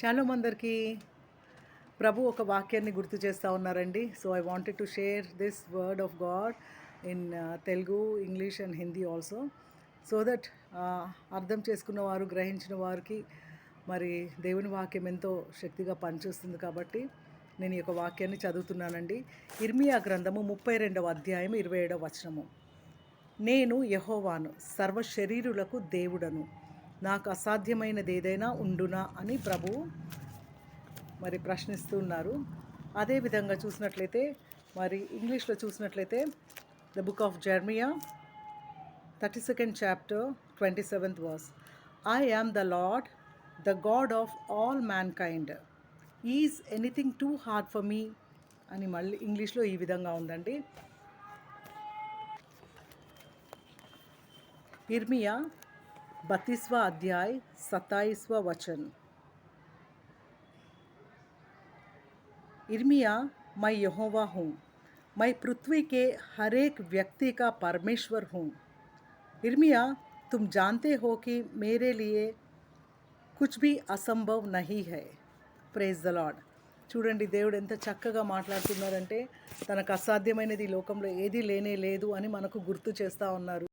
Shalom అందరికీ ప్రభు ఒక వాక్యాన్ని గుర్తు చేస్తూ ఉన్నారండి. So I wanted to share this word of God in Telugu, English and Hindi also, so that అర్థం చేసుకున్న వారు, గ్రహించిన వారికి మరి దేవుని వాక్యం ఎంతో శక్తిగా పనిచేస్తుంది. కాబట్టి నేను ఈ యొక్క వాక్యాన్ని చదువుతున్నానండి. ఇర్మియా గ్రంథము 32వ అధ్యాయం 27వ వచనము. నేను యెహోవాను, సర్వ శరీరులకు దేవుడను, నాకు అసాధ్యమైనది ఏదైనా ఉండునా అని ప్రభువు మరి ప్రశ్నిస్తున్నారు. అదేవిధంగా చూసినట్లయితే మరి ఇంగ్లీష్లో చూసినట్లయితే the book of Jeremiah 32nd chapter 27th verse. I am the Lord, the God of all mankind, is anything too hard for me అని మళ్ళీ ఇంగ్లీష్లో ఈ విధంగా ఉందండి. इर्मिया 32वां अध्याय 27वां वचन. इर्मिया, मैं यहोवा हूँ, मैं पृथ्वी के हर एक व्यक्ति का परमेश्वर हूँ. इर्मिया, तुम जानते हो कि मेरे लिए कुछ भी असंभव नहीं है. Praise the Lord. చూడండి, దేవుడు ఎంత చక్కగా మాట్లాడుతున్నారంటే తనకు అసాధ్యమైనది ఈ లోకంలో ఏదీ లేనే లేదు అని మనకు గుర్తు చేస్తూ ఉన్నారు.